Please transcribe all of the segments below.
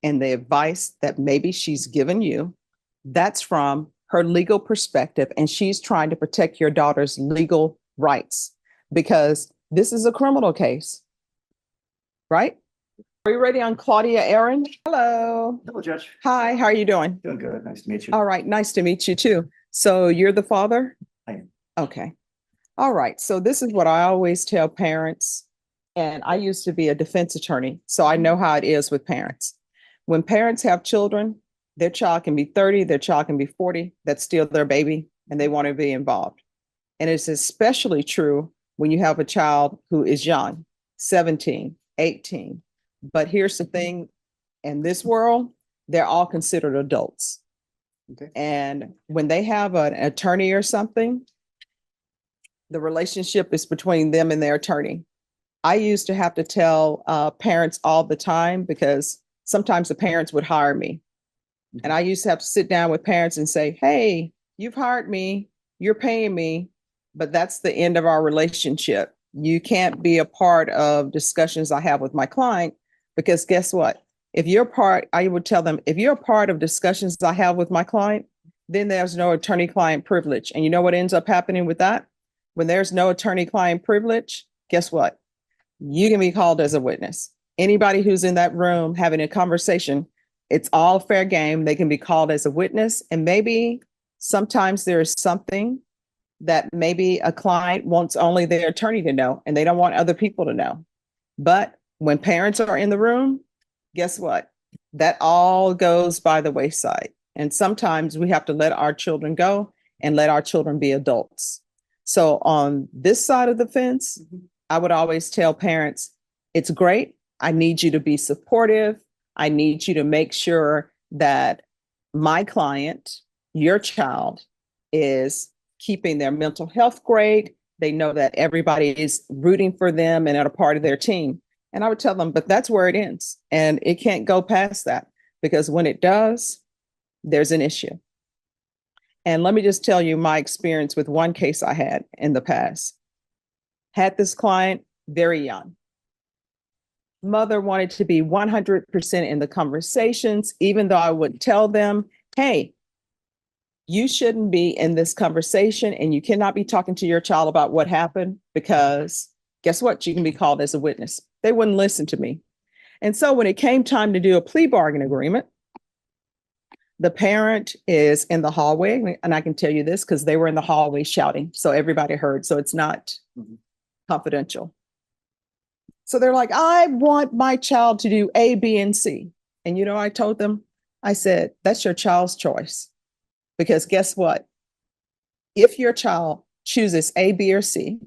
and the advice that maybe she's given you, that's from her legal perspective, and she's trying to protect your daughter's legal rights because this is a criminal case, right? Are you ready on Claudia Aaron? Hello. Hello, Judge. Hi, how are you doing? Doing good. Nice to meet you. All right, nice to meet you too. So you're the father? I am. Okay. All right. So this is what I always tell parents. And I used to be a defense attorney, so I know how it is with parents. When parents have children, their child can be 30, their child can be 40, that's still their baby, and they want to be involved. And it's especially true when you have a child who is young, 17, 18. But here's the thing, in this world, they're all considered adults. Okay. And when they have an attorney or something, the relationship is between them and their attorney. I used to have to tell parents all the time because sometimes the parents would hire me. And I used to have to sit down with parents and say, hey, you've hired me, you're paying me, but that's the end of our relationship. You can't be a part of discussions I have with my client because guess what? If you're part, I would tell them, if you're a part of discussions I have with my client, then there's no attorney-client privilege. And you know what ends up happening with that? When there's no attorney-client privilege, guess what? You can be called as a witness. Anybody who's in that room having a conversation, it's all fair game. They can be called as a witness. And maybe sometimes there is something that maybe a client wants only their attorney to know, and they don't want other people to know. But when parents are in the room, guess what? That all goes by the wayside. And sometimes we have to let our children go and let our children be adults. So on this side of the fence, I would always tell parents, it's great. I need you to be supportive. I need you to make sure that my client, your child, is keeping their mental health great. They know that everybody is rooting for them and are a part of their team. And I would tell them, but that's where it ends. And it can't go past that because when it does, there's an issue. And let me just tell you my experience with one case I had in the past. Had this client very young. Mother wanted to be 100% in the conversations, even though I would tell them, hey, you shouldn't be in this conversation and you cannot be talking to your child about what happened because guess what? You can be called as a witness. They wouldn't listen to me. And so when it came time to do a plea bargain agreement, the parent is in the hallway, and I can tell you this because they were in the hallway shouting, so everybody heard, so it's not confidential. So they're like, I want my child to do A, B, and C. And you know, I told them, I said, that's your child's choice. Because guess what? If your child chooses A, B, or C,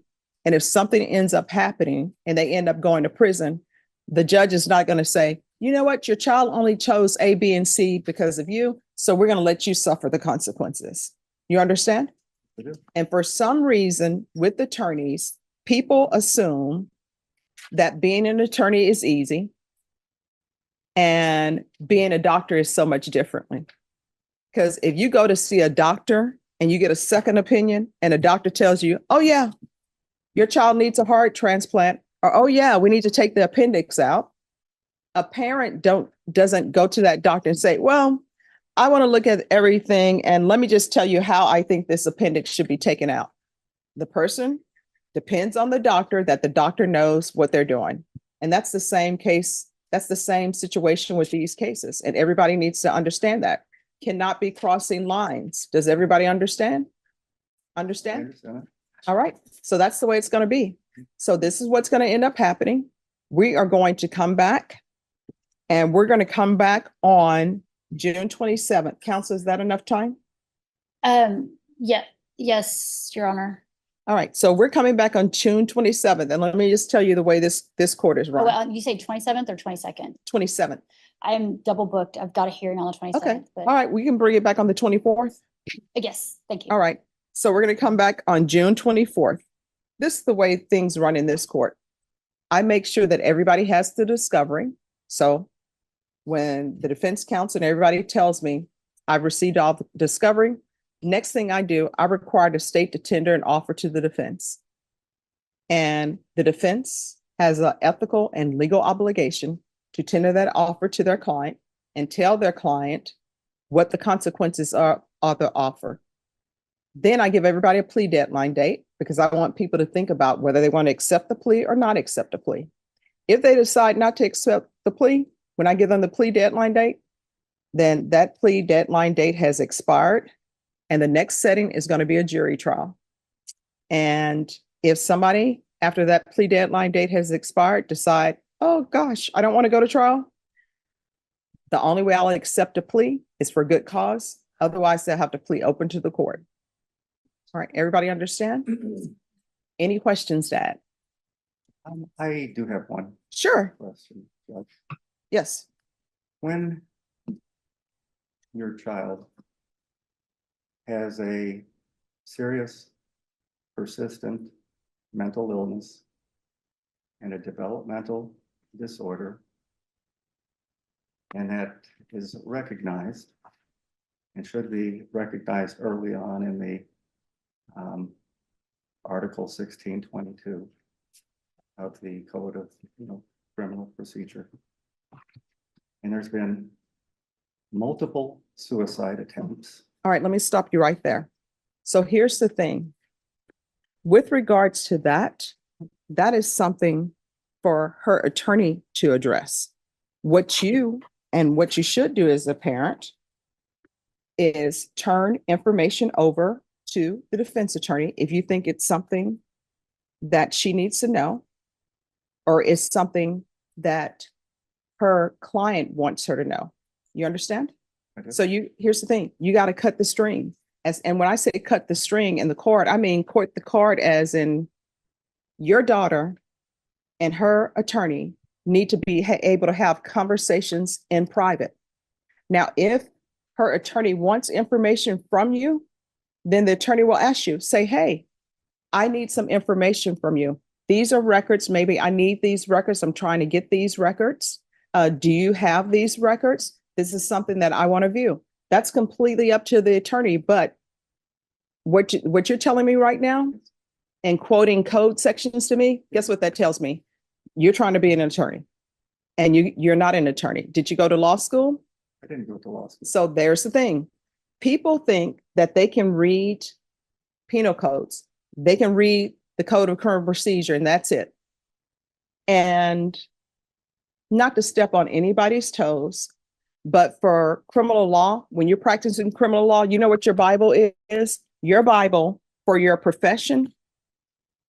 and if something ends up happening and they end up going to prison, the judge is not going to say, you know what, your child only chose A, B, and C because of you, so we're going to let you suffer the consequences. You understand? And for some reason, with attorneys, people assume that being an attorney is easy and being a doctor is so much differently. Because if you go to see a doctor and you get a second opinion and a doctor tells you, oh yeah, your child needs a heart transplant, or oh yeah, we need to take the appendix out. A parent doesn't go to that doctor and say, well, I want to look at everything and let me just tell you how I think this appendix should be taken out. The person depends on the doctor, that the doctor knows what they're doing. And that's the same case. That's the same situation with these cases. And everybody needs to understand that. Cannot be crossing lines. Does everybody understand? Understand? All right. So that's the way it's going to be. So this is what's going to end up happening. We are going to come back and we're going to come back on June 27th. Counsel, is that enough time? Yeah. Yes, Your Honor. All right. So we're coming back on June 27th. And let me just tell you the way this court is run. Oh, well, you say 27th or 22nd? 27th. I am double booked. I've got a hearing on the 27th. Okay. But All right. We can bring it back on the 24th. yes. Thank you. All right. So we're going to come back on June 24th. This is the way things run in this court. I make sure that everybody has the discovery. So when the defense counsel and everybody tells me I've received all the discovery, next thing I do, I require the state to tender an offer to the defense. And the defense has an ethical and legal obligation to tender that offer to their client. and tell their client what the consequences are of the offer. Then I give everybody a plea deadline date because I want people to think about whether they want to accept the plea or not accept the plea. If they decide not to accept the plea, when I give them the plea deadline date, then that plea deadline date has expired and the next setting is going to be a jury trial. And if somebody after that plea deadline date has expired decide, oh gosh, I don't want to go to trial, the only way I'll accept a plea is for good cause. Otherwise, they'll have to plea open to the court. All right, everybody understand? Any questions, Dad? I do have one Sure. question, Judge. Yes. When your child has a serious, persistent mental illness and a developmental disorder, and that is recognized and should be recognized early on in the Article 1622 of the Code of Criminal Procedure. And there's been multiple suicide attempts. All right, let me stop you right there. So here's the thing. With regards to that, that is something for her attorney to address. What you should do as a parent is turn information over to the defense attorney if you think it's something that she needs to know or is something that her client wants her to know. You understand? So here's the thing, you got to cut the string. And when I say cut the string in the court, I mean court the card as in your daughter and her attorney need to be able to have conversations in private. Now, if her attorney wants information from you, then the attorney will ask you, say, hey, I need some information from you. These are records. Maybe I need these records. I'm trying to get these records. Do you have these records? This is something that I want to view. That's completely up to the attorney. But what you're telling me right now and quoting code sections to me, guess what that tells me? You're trying to be an attorney and you're not an attorney. Did you go to law school? I didn't go to law school. So there's the thing. People think that they can read penal codes. They can read the Code of Criminal Procedure and that's it. And not to step on anybody's toes, but for criminal law, when you're practicing criminal law, you know what your Bible is? Your Bible for your profession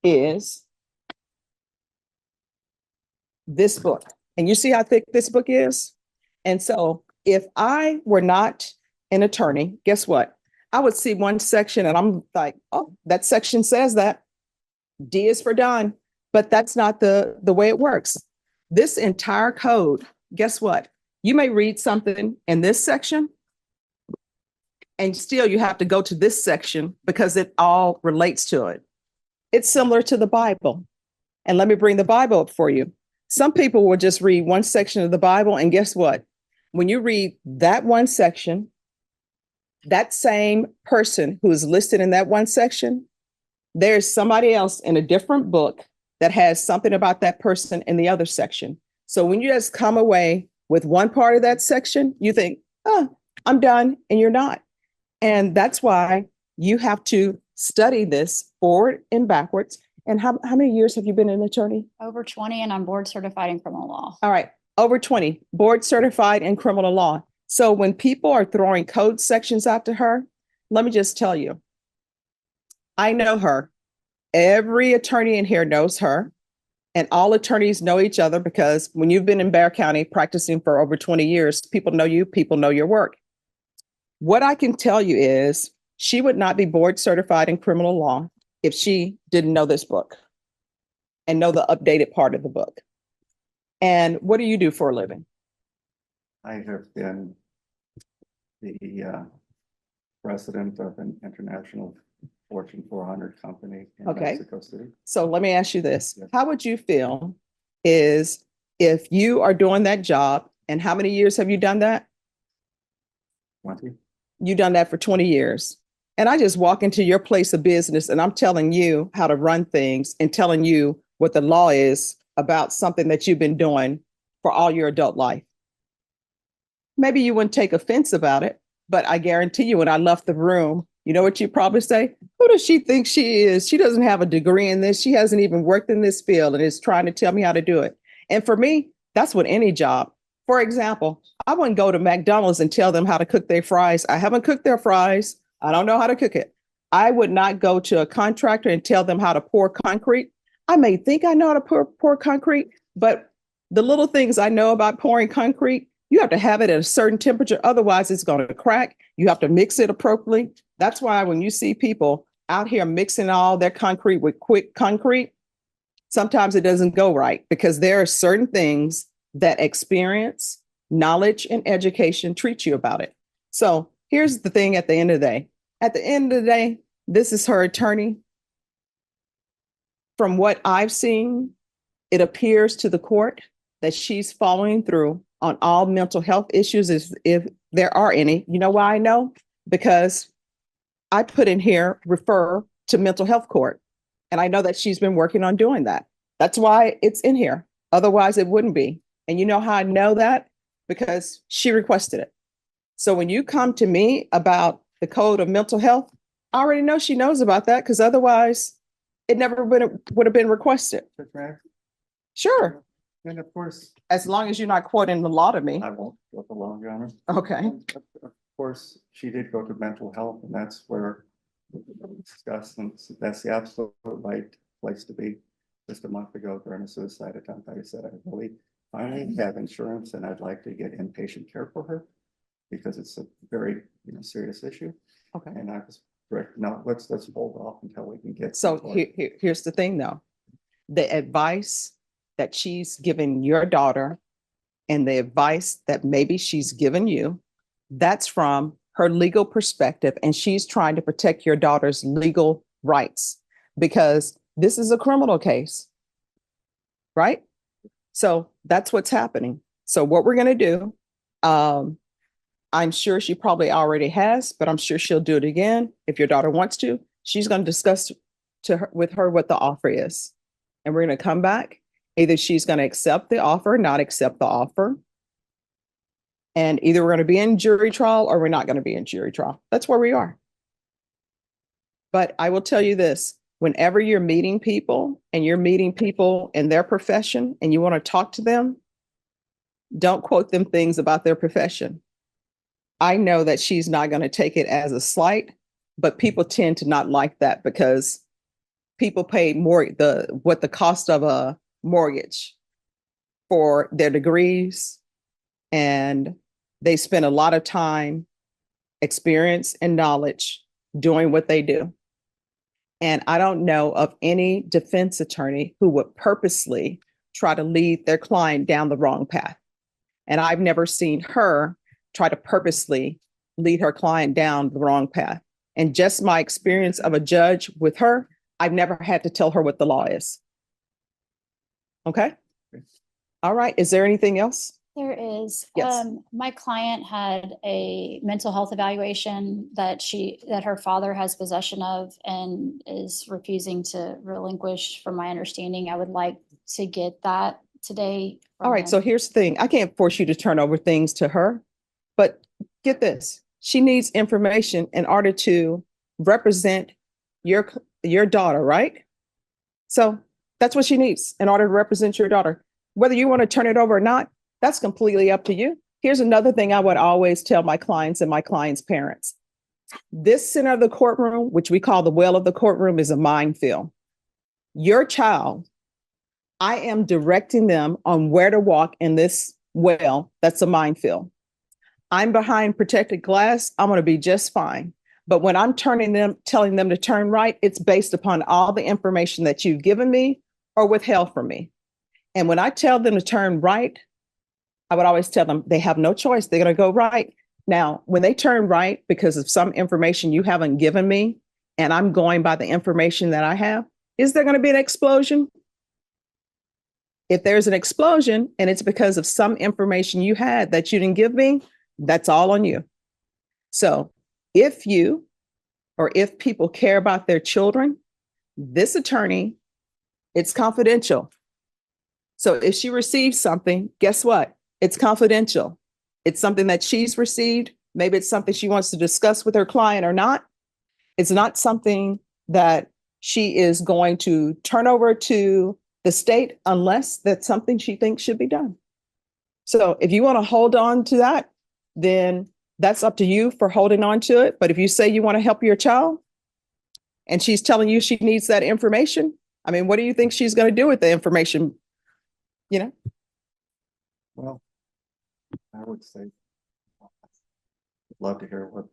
is this book. And you see how thick this book is? And so if I were not an attorney, guess what? I would see one section and I'm like, oh, that section says that. D is for done. But that's not the way it works. This entire code, guess what? You may read something in this section and still you have to go to this section because it all relates to it. It's similar to the Bible. And let me bring the Bible up for you. Some people will just read one section of the Bible and guess what? When you read that one section, that same person who is listed in that one section, there's somebody else in a different book that has something about that person in the other section. So when you just come away with one part of that section, you think, oh, I'm done, and you're not. And that's why you have to study this forward and backwards. And how many years have you been an attorney? Over 20, and I'm board certified in criminal law. All right, over 20, board certified in criminal law. So when people are throwing code sections out to her, let me just tell you, I know her. Every attorney in here knows her. And all attorneys know each other because when you've been in Bear County practicing for over 20 years, people know you, people know your work. What I can tell you is she would not be board certified in criminal law if she didn't know this book and know the updated part of the book. And what do you do for a living? I have been the president of an international Fortune 400 company in Okay. Mexico City. So let me ask you this. Yes. How would you feel is if you are doing that job, and how many years have you done that? 20. You've done that for 20 years. And I just walk into your place of business and I'm telling you how to run things and telling you what the law is about something that you've been doing for all your adult life. maybe you wouldn't take offense about it, but I guarantee you when I left the room, you know what you probably say? Who does she think she is? She doesn't have a degree in this. She hasn't even worked in this field and is trying to tell me how to do it. And for me, that's with any job. For example, I wouldn't go to McDonald's and tell them how to cook their fries. I haven't cooked their fries. I don't know how to cook it. I would not go to a contractor and tell them how to pour concrete. I may think I know how to pour concrete, but the little things I know about pouring concrete, you have to have it at a certain temperature. Otherwise, it's going to crack. You have to mix it appropriately. That's why when you see people out here mixing all their concrete with quick concrete, sometimes it doesn't go right because there are certain things that experience, knowledge, and education treat you about it. So here's the thing at the end of the day. At the end of the day, this is her attorney. From what I've seen, it appears to the court that she's following through on all mental health issues if there are any. You know why I know? Because I put in here, refer to mental health court. And I know that she's been working on doing that. That's why it's in here. Otherwise, it wouldn't be. And you know how I know that? Because she requested it. So when you come to me about the code of mental health, I already know she knows about that because otherwise it never would have been requested. Judge Mack? Sure. And of course, As long as you're not quoting the law to me. I won't go for long, Your Honor. Okay. Of course, she did go to mental health and that's where discussed, and that's the absolute right place to be. Just a month ago during a suicide attempt, I said, I really finally have insurance and I'd like to get inpatient care for her because it's a very, serious issue. Okay. And I was correct. No, let's hold off until we can get. So here's the thing though. The advice that she's given your daughter and the advice that maybe she's given you, that's from her legal perspective. And she's trying to protect your daughter's legal rights because this is a criminal case, right? So that's what's happening. So what we're going to do, I'm sure she probably already has, but I'm sure she'll do it again. If your daughter wants to, she's going to discuss with her what the offer is. And we're going to come back. Either she's going to accept the offer, not accept the offer. And either we're going to be in jury trial or we're not going to be in jury trial. That's where we are. But I will tell you this, whenever you're meeting people and you're meeting people in their profession and you want to talk to them, don't quote them things about their profession. I know that she's not going to take it as a slight, but people tend to not like that because people pay more what the cost of a mortgage for their degrees, and they spend a lot of time, experience, and knowledge doing what they do. And I don't know of any defense attorney who would purposely try to lead their client down the wrong path. And I've never seen her try to purposely lead her client down the wrong path. And just my experience of a judge with her, I've never had to tell her what the law is. Okay. All right. Is there anything else? There is. Yes. My client had a mental health evaluation that her father has possession of and is refusing to relinquish, from my understanding. I would like to get that today. All right. So here's the thing. I can't force you to turn over things to her, but get this. She needs information in order to represent your daughter, right? So that's what she needs in order to represent your daughter. Whether you want to turn it over or not, that's completely up to you. Here's another thing I would always tell my clients and my clients' parents. This center of the courtroom, which we call the well of the courtroom, is a minefield. Your child, I am directing them on where to walk in this well. That's a minefield. I'm behind protected glass. I'm going to be just fine. But when I'm telling them to turn right, it's based upon all the information that you've given me or withheld from me. And when I tell them to turn right, I would always tell them they have no choice. They're going to go right. Now, when they turn right because of some information you haven't given me, and I'm going by the information that I have, is there going to be an explosion? If there's an explosion and it's because of some information you had that you didn't give me, that's all on you. So if people care about their children, this attorney, it's confidential. So if she receives something, guess what? It's confidential. It's something that she's received. Maybe it's something she wants to discuss with her client or not. It's not something that she is going to turn over to the state unless that's something she thinks should be done. So if you want to hold on to that, then that's up to you for holding on to it. But if you say you want to help your child and she's telling you she needs that information, I mean, what do you think she's going to do with the information? You know? Well, I would say, I'd love to hear what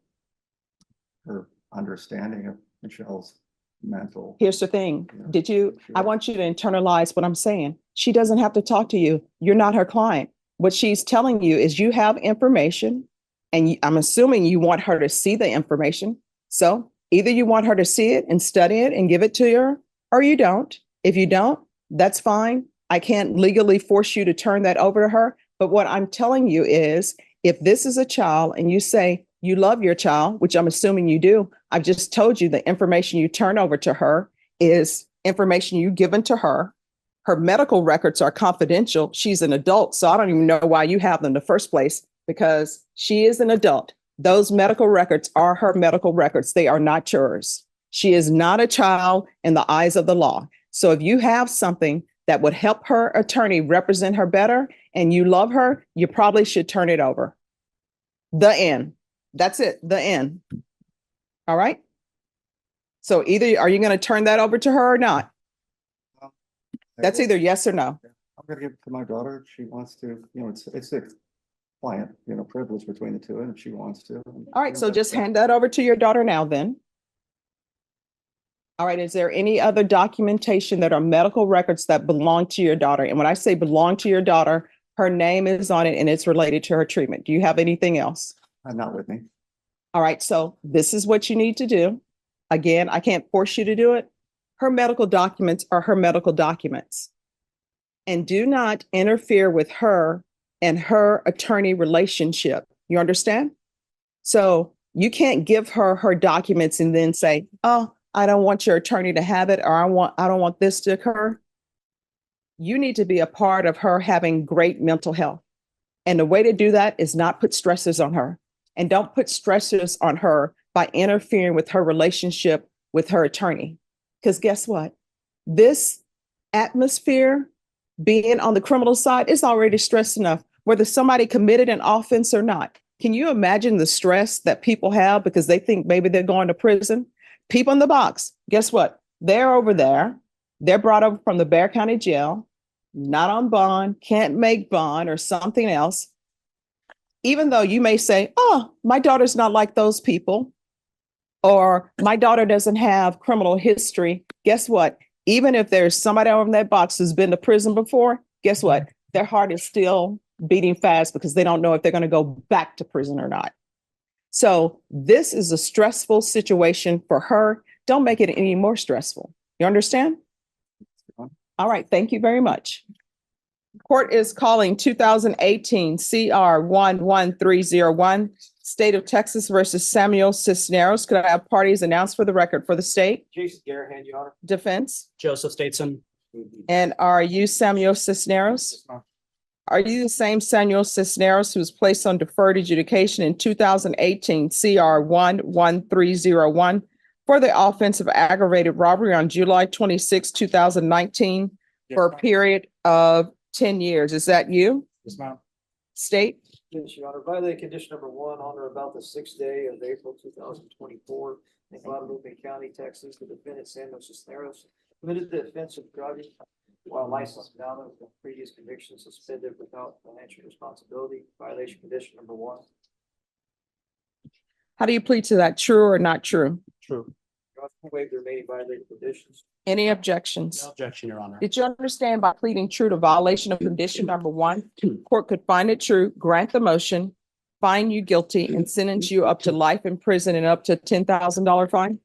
her understanding of Michelle's mental. Here's the thing. Yeah, Did you, I sure. want you to internalize what I'm saying. She doesn't have to talk to you. You're not her client. What she's telling you is you have information and I'm assuming you want her to see the information. So either you want her to see it and study it and give it to her, or you don't. If you don't, that's fine. I can't legally force you to turn that over to her. But what I'm telling you is if this is a child and you say you love your child, which I'm assuming you do, I've just told you the information you turn over to her is information you given to her. Her medical records are confidential. She's an adult, so I don't even know why you have them in the first place because she is an adult. Those medical records are her medical records. They are not yours. She is not a child in the eyes of the law. So if you have something that would help her attorney represent her better and you love her, you probably should turn it over. The end. That's it. The end. All right. So either are you going to turn that over to her or not? That's either yes or no. I'm gonna give it to my daughter. If she wants to, it's a client, privilege between the two, and if she wants to. All right. So just hand that over to your daughter now then. All right. Is there any other documentation that are medical records that belong to your daughter? And when I say belong to your daughter, her name is on it and it's related to her treatment. Do you have anything else? Not with me. All right. So this is what you need to do. Again, I can't force you to do it. Her medical documents are her medical documents. And do not interfere with her and her attorney relationship. You understand? So you can't give her her documents and then say, oh, I don't want your attorney to have it, or I don't want this to occur. You need to be a part of her having great mental health. And the way to do that is not put stressors on her. And don't put stressors on her by interfering with her relationship with her attorney. Because guess what? This atmosphere, being on the criminal side, is already stressed enough, whether somebody committed an offense or not. Can you imagine the stress that people have because they think maybe they're going to prison? People in the box, guess what? They're over there. They're brought over from the Bexar County Jail, not on bond, can't make bond or something else. Even though you may say, oh, my daughter's not like those people, or my daughter doesn't have criminal history. Guess what? Even if there's somebody over in that box who's been to prison before, guess what? Their heart is still beating fast because they don't know if they're going to go back to prison or not. So this is a stressful situation for her. Don't make it any more stressful. You understand? All right. Thank you very much. Court is calling 2018 CR 11301, State of Texas versus Samuel Cisneros. Could I have parties announced for the record for the state? Jason Garahan, Your Honor. Defense. Joseph Stateson. And are you Samuel Cisneros? Are you the same Samuel Cisneros who was placed on deferred adjudication in 2018 CR 11301 for the offense of aggravated robbery on July 26, 2019 for a period of 10 years? Is that you? Yes, ma'am. State? Yes, Your Honor. Violated condition number 1 on or about the 6th day of April 2024 in Guadalupe County, Texas. The defendant, Samuel Cisneros, committed the offense of driving while licensed valid with previous convictions suspended without financial responsibility. Violation condition number 1. How do you plead to that? True or not true? True. Your Honor, waive the remaining violated conditions. Any objections? No objection, Your Honor. Did you understand by pleading true to violation of condition number 1, court could find it true, grant the motion, find you guilty, and sentence you up to life in prison and up to $10,000 fine?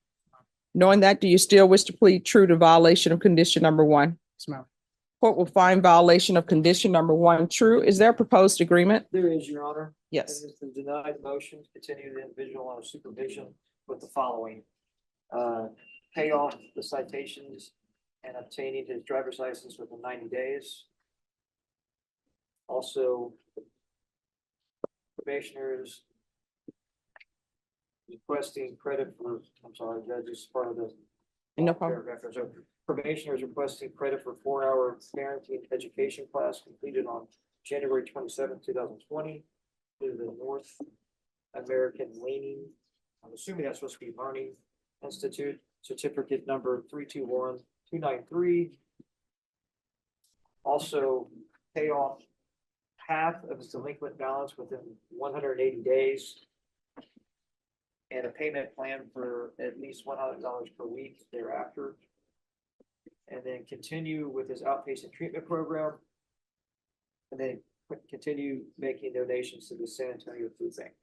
Knowing that, do you still wish to plead true to violation of condition number 1? Yes, ma'am. Court will find violation of condition number 1 true. Is there a proposed agreement? There is, Your Honor. Yes. And it's the denied motion, continue the individual on supervision with the following. Pay off the citations and obtaining his driver's license within 90 days. Also, probationers requesting credit for, I'm sorry, Judge, this is part of the No problem. paragraph there. So probationers requesting credit for 4-hour parenting education class completed on January 27th, 2020 to the North American Leaning, I'm assuming that's supposed to be Learning Institute, certificate number 321293. Also pay off half of his delinquent balance within 180 days. And a payment plan for at least $100 per week thereafter. And then continue with his outpatient treatment program. And then continue making donations to the San Antonio Food Bank.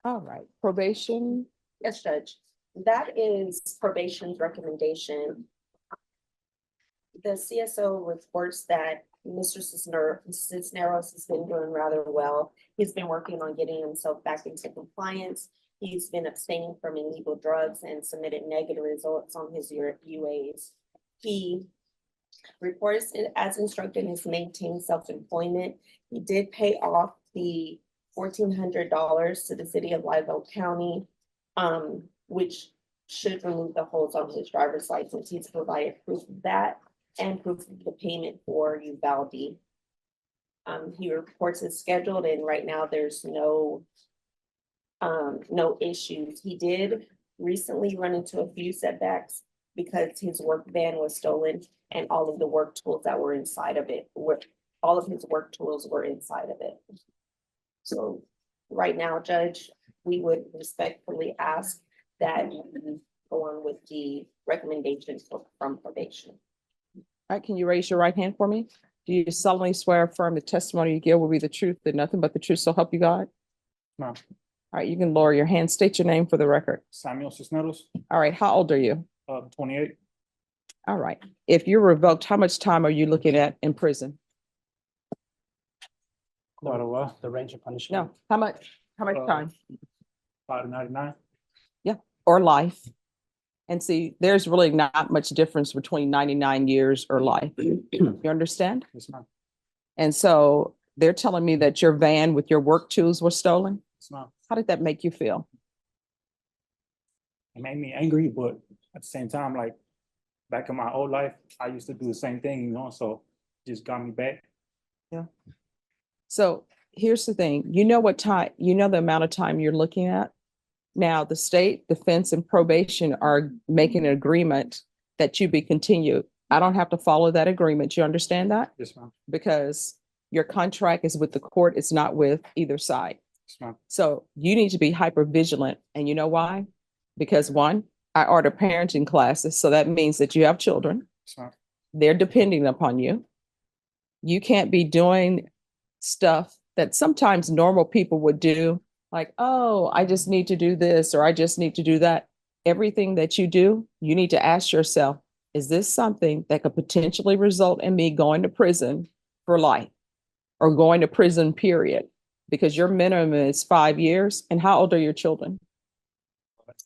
All right, probation. Yes, Judge. That is probation's recommendation. The CSO reports that Mr. Cisneros has been doing rather well. He's been working on getting himself back into compliance. He's been abstaining from illegal drugs and submitted negative results on his UAs. He reports it as instructed is maintain self-employment. He did pay off the $1,400 to the city of Live Oak County, which should remove the holds on his driver's license. He's provided proof of that and proof of the payment for Uvalde. He reports it's scheduled and right now there's no issues. He did recently run into a few setbacks because his work van was stolen and all of the work tools that were inside of it all of his work tools were inside of it. So right now, Judge, we would respectfully ask that you go on with the recommendations from probation. All right, can you raise your right hand for me? Do you solemnly swear or affirm the testimony you give will be the truth and nothing but the truth, so help you God? No. All right, you can lower your hand. State your name for the record. Samuel Cisneros, All right, how old are you? 28. All right. If you're revoked, how much time are you looking at in prison? Quite a while. The range of punishment. No, how much Uh, time? 599. Or life? And see, there's really not much difference between 99 years or life. You understand? Yes, ma'am. And so they're telling me that your van with your work tools were stolen. Yes, ma'am. How did that make you feel? It made me angry, but at the same time, like back in my old life, I used to do the same thing, so it just got me back. So here's the thing, you know what time, you know the amount of time you're looking at? Now, the state, defense, and probation are making an agreement that you be continued. I don't have to follow that agreement. You understand that? Yes, ma'am. Because your contract is with the court, it's not with either side. Yes, ma'am. So you need to be hyper vigilant. And you know why? Because one, I order parenting classes. So that means that you have children. Yes, ma'am. They're depending upon you. You can't be doing stuff that sometimes normal people would do. Like, oh, I just need to do this, or I just need to do that. Everything that you do, you need to ask yourself, is this something that could potentially result in me going to prison for life or going to prison, period? Because your minimum is 5 years. And how old are your children?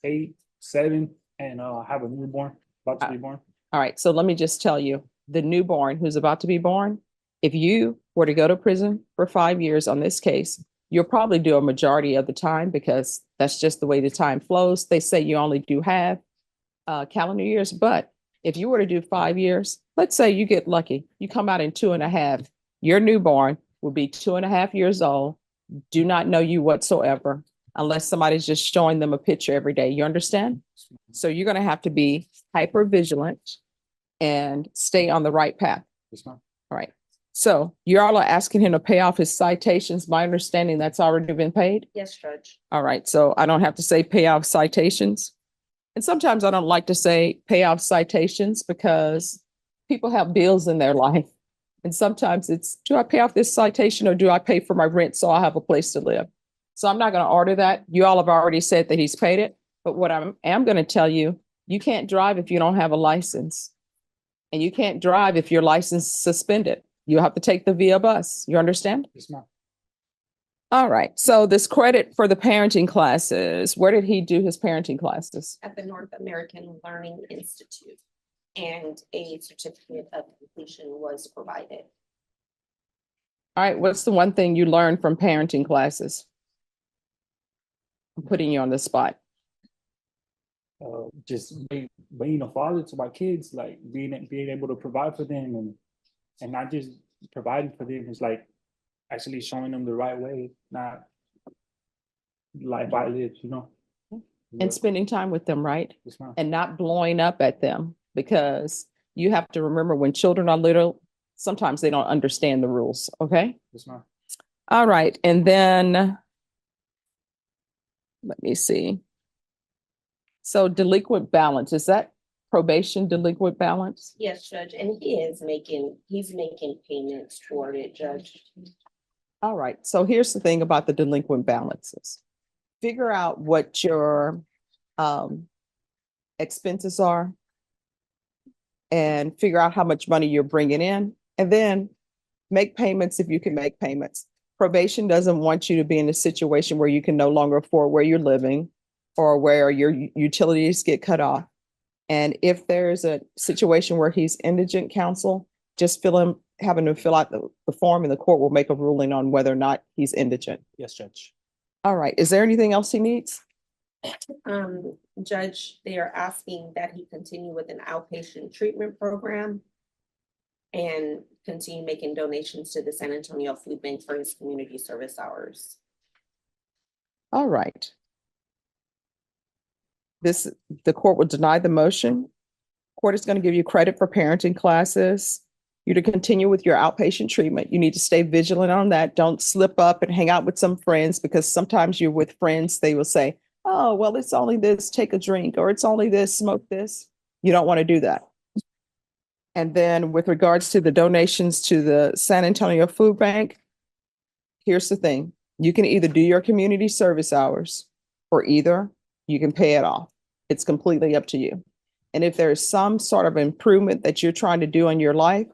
8, 7, and I have a newborn about to be born. All right. So let me just tell you, the newborn who's about to be born, if you were to go to prison for 5 years on this case, you'll probably do a majority of the time because that's just the way the time flows. They say you only do half calendar years, but if you were to do 5 years, let's say you get lucky, you come out in 2.5, your newborn will be 2.5 years old, do not know you whatsoever, unless somebody's just showing them a picture every day. You understand? So you're going to have to be hyper vigilant and stay on the right path. Yes, ma'am. All right. So you all are asking him to pay off his citations. My understanding that's already been paid. Yes, Judge. All right. So I don't have to say pay off citations. And sometimes I don't like to say pay off citations because people have bills in their life. And sometimes it's, do I pay off this citation or do I pay for my rent so I'll have a place to live? So I'm not going to order that. You all have already said that he's paid it. But what I am going to tell you, you can't drive if you don't have a license. And you can't drive if your license is suspended. You have to take the VIA bus. You understand? Yes, ma'am. All right. So this credit for the parenting classes, where did he do his parenting classes? At the North American Learning Institute, and a certificate of completion was provided. All right, what's the one thing you learned from parenting classes? I'm putting you on the spot. Just being a father to my kids, like being able to provide for them and not just providing for them, is like actually showing them the right way, not life I live, you know. And spending time with them, right? Yes, ma'am. And not blowing up at them, because you have to remember when children are little, sometimes they don't understand the rules, okay? Yes, ma'am. All right, and then let me see. So delinquent balance, is that probation delinquent balance? Yes, Judge, and he's making payments toward it, Judge. All right, so here's the thing about the delinquent balances. Figure out what your expenses are and figure out how much money you're bringing in, and then make payments if you can make payments. Probation doesn't want you to be in a situation where you can no longer afford where you're living or where your utilities get cut off. And if there's a situation where he's indigent, counsel, just having to fill out the form, and the court will make a ruling on whether or not he's indigent. Yes, Judge. All right, is there anything else he needs? Judge, they are asking that he continue with an outpatient treatment program and continue making donations to the San Antonio Food Bank for his community service hours. All right. The court will deny the motion. Court is going to give you credit for parenting classes. You to continue with your outpatient treatment. You need to stay vigilant on that. Don't slip up and hang out with some friends, because sometimes you're with friends, they will say, oh, well, it's only this, take a drink, or it's only this, smoke this. You don't want to do that. And then with regards to the donations to the San Antonio Food Bank, here's the thing. You can either do your community service hours, or either you can pay it off. It's completely up to you. And if there's some sort of improvement that you're trying to do in your life,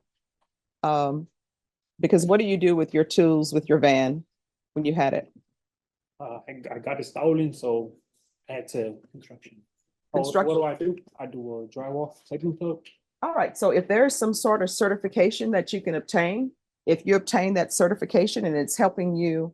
because what do you do with your tools, with your van when you had it? I got it stolen, so I had to construction. Construction. What do? I do a drywall cycling club. All right, so if there's some sort of certification that you can obtain, if you obtain that certification and it's helping you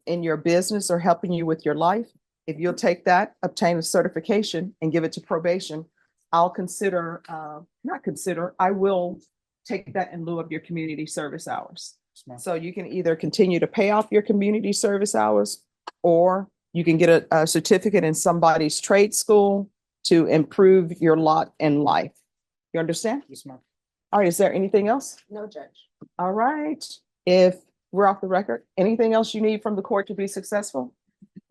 in your business or helping you with your life, if you'll take that, obtain a certification and give it to probation, I'll consider, I will take that in lieu of your community service hours. So you can either continue to pay off your community service hours, or you can get a certificate in somebody's trade school to improve your lot in life. You understand? Yes, ma'am. All right, is there anything else? No, Judge. All right, if we're off the record, anything else you need from the court to be successful?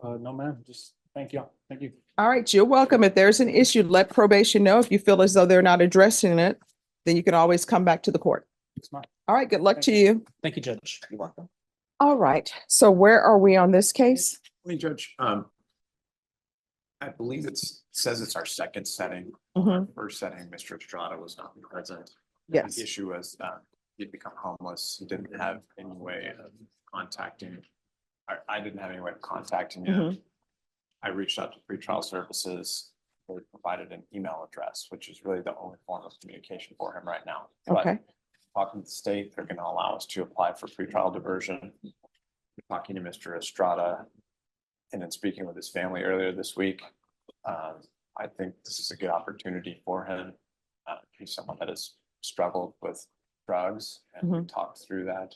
No, ma'am. Just thank you. Thank you. All right, you're welcome. If there's an issue, let probation know. If you feel as though they're not addressing it, then you can always come back to the court. Yes, ma'am. All right, good luck to you. Thank you, Judge. You're welcome. All right, so where are we on this case? Judge, I believe says it's our second setting. Mhm. First setting, Mr. Estrada was not present. Yes. The issue was he'd become homeless. He didn't have any way of contacting. I didn't have any way of contacting him. Mhm. I reached out to pretrial services. They provided an email address, which is really the only form of communication for him right now. Okay. But talking to the state, they're going to allow us to apply for pretrial diversion. Talking to Mr. Estrada and then speaking with his family earlier this week, I think this is a good opportunity for him. He's someone that has struggled with drugs, and we talked through that.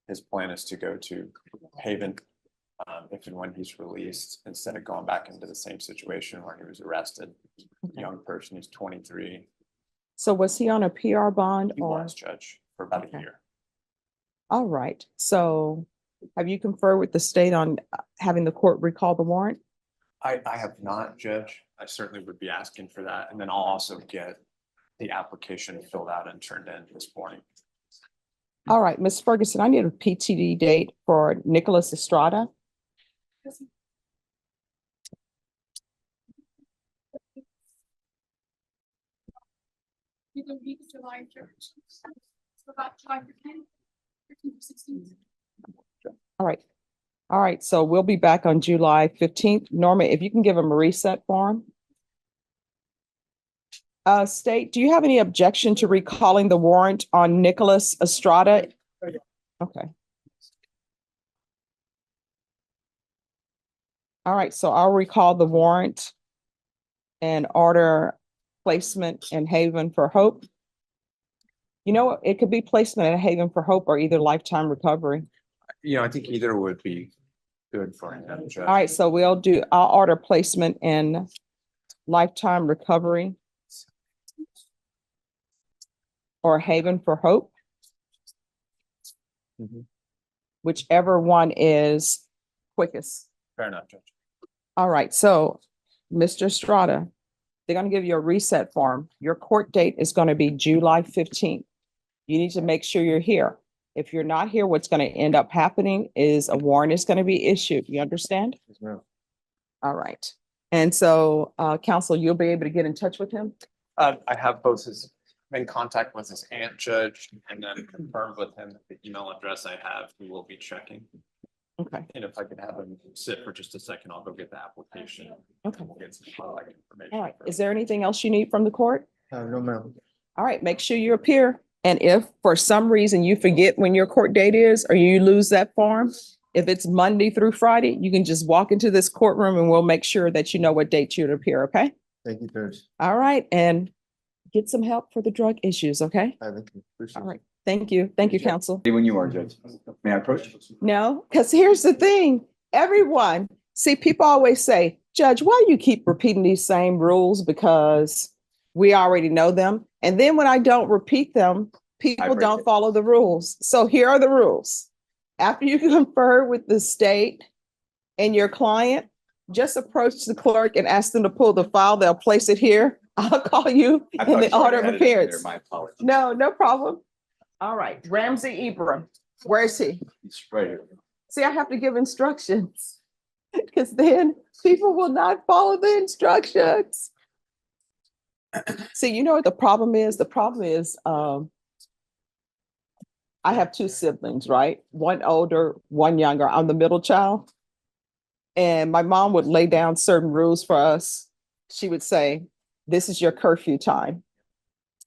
His plan is to go to Haven if and when he's released, instead of going back into the same situation where he was arrested. Young person, he's 23. So was he on a PR bond He or? was, Judge, for about Okay. a year. All right, so have you conferred with the state on having the court recall the warrant? I have not, Judge. I certainly would be asking for that. And then I'll also get the application filled out and turned in this morning. All right, Ms. Ferguson, I need a PTD date for Nicholas Estrada. All right. All right, so we'll be back on July 15th. Norma, if you can give him a reset form. State, do you have any objection to recalling the warrant on Nicholas Estrada? Okay. All right, so I'll recall the warrant and order placement in Haven for Hope. You know, what? It could be placement at Haven for Hope or either lifetime recovery. You know, I think either would be good for him. All right, so I'll order placement in lifetime recovery or Haven for Hope. Mhm. Whichever one is quickest. Fair enough, Judge. All right, so Mr. Estrada, they're gonna give you a reset form. Your court date is gonna be July 15th. You need to make sure you're here. If you're not here, what's gonna end up happening is a warrant is gonna be issued. You understand? Yes, ma'am. All right. And so, counsel, you'll be able to get in touch with him? I have both in contact with his aunt, Judge, and then confirmed with him the email address I have, he will be checking. Okay, And if I could have him sit for just a second, I'll go get the application. okay. We'll get some contact information. All right. Is there anything else you need from the court? No, ma'am. All right, make sure you appear. And if for some reason you forget when your court date is, or you lose that form, if it's Monday through Friday, you can just walk into this courtroom and we'll make sure that you know what date you'd appear, okay? Thank you, Judge. All right, and get some help for the drug issues, okay? I think. All right, thank you. Thank you, counsel. When you are, Judge. May I approach? No, because here's the thing, everyone, see, people always say, Judge, why do you keep repeating these same rules? Because we already know them. And then when I don't repeat them, people break don't it. follow the rules. So here are the rules. After you confer with the state and your client, just approach the clerk and ask them to pull the file. They'll place it here. I'll call you I in thought the you already order of had it in there. appearance. My apologies. No, no problem. All right, Ramsey Ibram, where is he? It's right here. See, I have to give instructions because then people will not follow the instructions. See, you know what the problem is? The problem is, I have two siblings, right? One older, one younger. I'm the middle child. And my mom would lay down certain rules for us. She would say, this is your curfew time.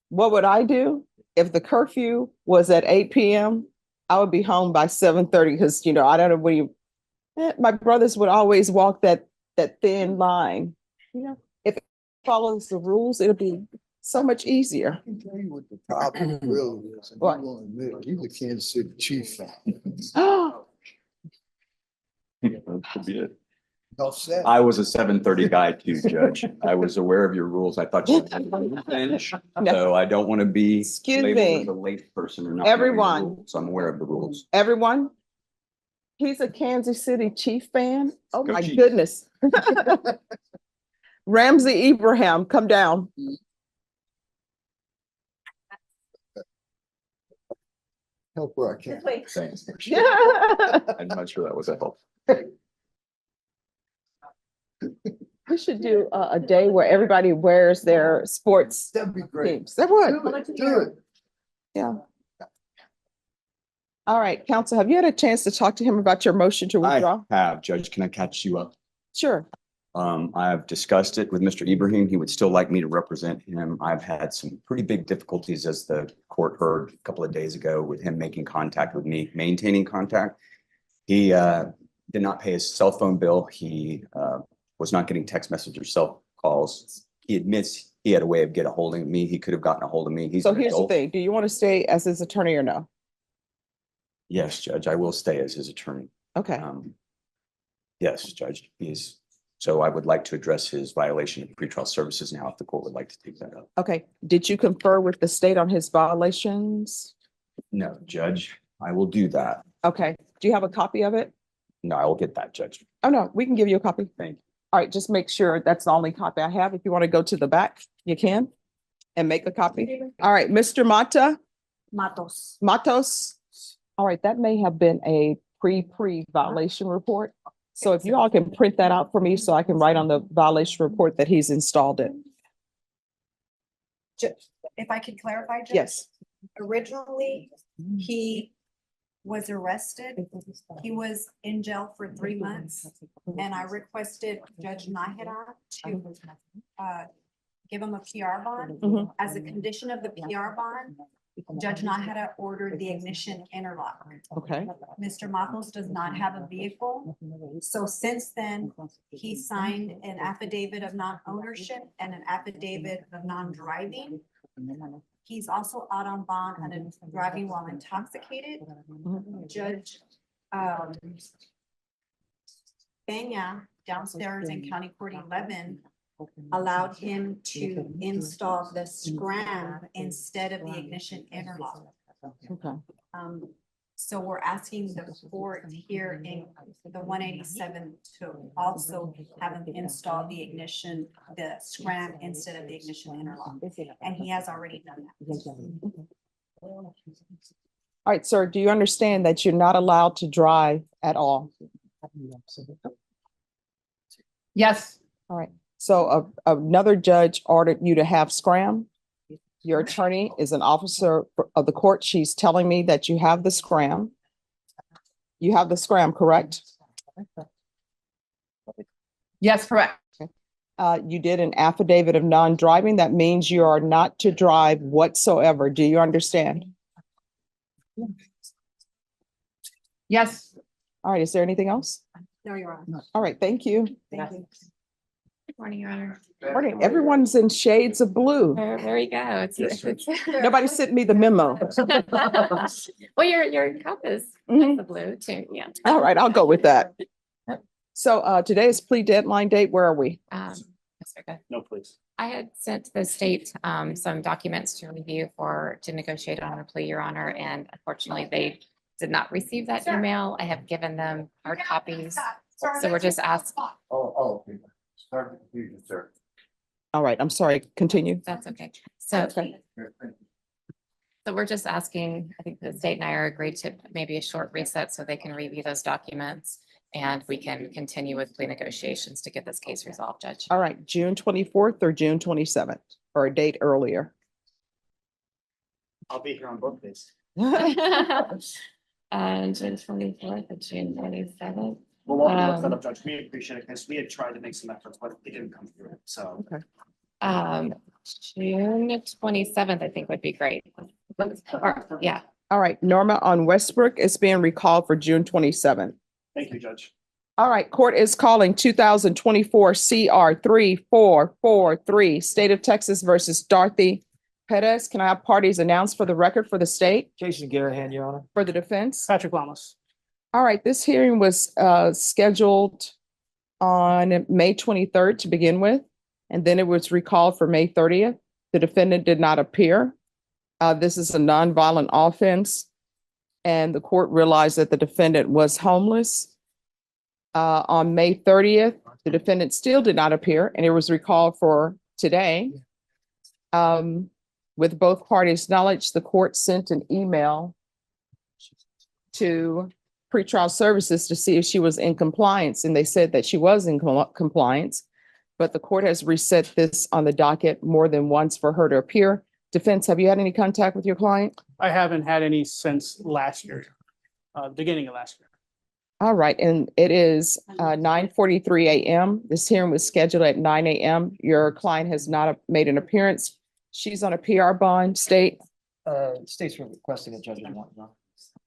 What would I do? If the curfew was at 8 p.m., I would be home by 7:30 because, you know, I don't know when you, my brothers would always walk that thin line. You know, if it follows the rules, it'll be so much easier. I can tell you what the problem really is. And you What? won't admit it. He's a Kansas City Chief fan. Could be it. Enough said. I was a 7:30 guy too, Judge. I was aware of your rules. I thought you had a bench. So I don't want to be Excuse labeled me. as a late person or not. knowing the Everyone. rules. I'm aware of the rules. Everyone, he's a Kansas City Chief fan. Oh Go my Chiefs. goodness. Ramsey Ibrahim, come down. Help where I can. Thanks. Yeah. I'm not sure that was a help. We should do a day where everybody wears their sports That'd be great. teams. That would, Do it. yeah. All right, counsel, have you had a chance to talk to him about your motion to withdraw? I have, Judge. Can I catch you up? Sure. I've discussed it with Mr. Ibrahim. He would still like me to represent him. I've had some pretty big difficulties, as the court heard a couple of days ago, with him making contact with me, maintaining contact. He did not pay his cell phone bill. He was not getting text messages or cell calls. He admits he had a way of getting a hold of me. He could have gotten a hold of me. He's So an here's the adult. thing. Do you want to stay as his attorney or no? Yes, Judge, I will stay as his attorney. Okay. Yes, Judge, he's, so I would like to address his violation of pretrial services now, if the court would like to take that up. Okay. Did you confer with the state on his violations? No, Judge, I will do that. Okay. Do you have a copy of it? No, I will get that, Judge. Oh, no, we can give you a copy. Thank you. All right, just make sure that's the only copy I have. If you want to go to the back, you can and make a copy. All right, Mr. Matos. Matos. All right, that may have been a pre violation report. So if you all can print that out for me so I can write on the violation report that he's installed it. If I could clarify, Judge? Yes. Originally, he was arrested. He was in jail for 3 months, and I requested Judge Nahida to give him a PR bond. Mhm. As a condition of the PR bond, Judge Nahara ordered the ignition interlock. Okay. Mr. Matos does not have a vehicle. So since then, he signed an affidavit of non-ownership and an affidavit of non-driving. He's also out on bond and driving while intoxicated. Judge Benya downstairs in County Court 11 allowed him to install the scram instead of the ignition interlock. Okay. So we're asking the court here in the 187 to also have him install the ignition, the scram instead of the ignition interlock. And he has already done that. All right, sir, do you understand that you're not allowed to drive at all? Yes, All right, so another judge ordered you to have scram. Your attorney is an officer of the court. She's telling me that you have the scram. You have the scram, correct? yes, correct. You did an affidavit of non-driving. That means you are not to drive whatsoever. Do you understand? Yes, All right, is there anything else? No, Your Honor. All right, thank you. Thank you. Good morning, Your Honor. Morning. Everyone's in shades of blue. There you go. Nobody sent me the memo. Well, your cup is Mhm. the blue too, yeah. All right, I'll go with that. So today is plea deadline date. Where are we? Yes, sir, go ahead. No, please. I had sent the state some documents to review to negotiate on a plea, Your Honor, and unfortunately they did not receive that email. I have given them hard copies. So we're just asking, Oh, start the confusion, sir. All right, I'm sorry. Continue. that's okay. So Okay. So we're just asking, I think the state and I are agreed to maybe a short reset so they can review those documents and we can continue with plea negotiations to get this case resolved, Judge. All right, June 24th or June 27th, or a date earlier. I'll be here on both days. June 24th or June 27th. Well, welcome to set up, Judge. We appreciate it because we had tried to make some efforts, but it didn't come through. So June 27th, I think would be great. Or, yeah, All right, Norma on Westbrook is being recalled for June 27th. thank you, Judge. All right, court is calling 2024 CR 3443, State of Texas versus Dorothy Perez. Can I have parties announced for the record for the state, Jason Garahan, Your Honor. for the defense? Patrick Lamas. All right, this hearing was scheduled on May 23rd to begin with, and then it was recalled for May 30th. The defendant did not appear. This is a nonviolent offense, and the court realized that the defendant was homeless. On May 30th, the defendant still did not appear, and it was recalled for today. With both parties' knowledge, the court sent an email to pretrial services to see if she was in compliance, and they said that she was in compliance. But the court has reset this on the docket more than once for her to appear. Defense, have you had any contact with your client? I haven't had any since last year, beginning of last year. All right, and it is 9:43 a.m. This hearing was scheduled at 9 a.m. Your client has not made an appearance. She's on a PR bond, state. States requesting a judge's warrant.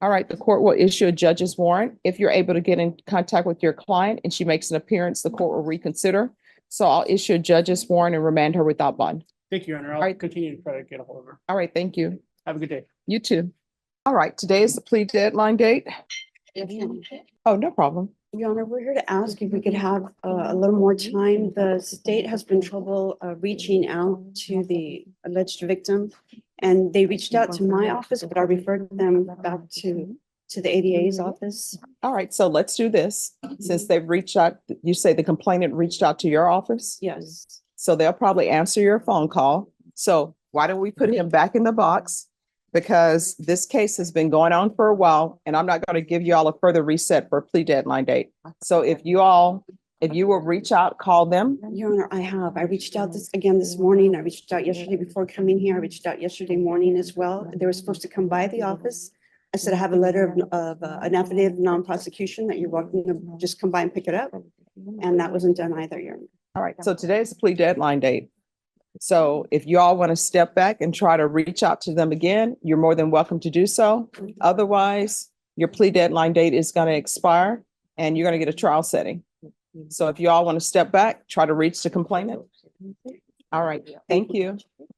All right, the court will issue a judge's warrant. If you're able to get in contact with your client and she makes an appearance, the court will reconsider. So I'll issue a judge's warrant and remand her without bond. Thank you, Your Honor. I'll Alright. continue to try to get a hold of her. All right, thank you. Have a good day. You too. All right, today is the plea deadline date. Oh, no problem. Your Honor, we're here to ask if we could have a little more time. The state has been trouble reaching out to the alleged victim. And they reached out to my office, but I referred them back to the ADA's office. All right, so let's do this. Since they've reached out, you say the complainant reached out to your office? Yes. So they'll probably answer your phone call. So why don't we put him back in the box? Because this case has been going on for a while, and I'm not going to give you all a further reset for a plea deadline date. So if you will reach out, call them. Your Honor, I have. I reached out this morning. I reached out yesterday before coming here. I reached out yesterday morning as well. They were supposed to come by the office. I said, I have a letter of an affidavit of non-prosecution that you're welcome to just come by and pick it up. And that wasn't done either, Your Honor. All right, so today is the plea deadline date. So if you all want to step back and try to reach out to them again, you're more than welcome to do so. Otherwise, your plea deadline date is going to expire and you're going to get a trial setting. So if you all want to step back, try to reach the complainant. All right, thank you.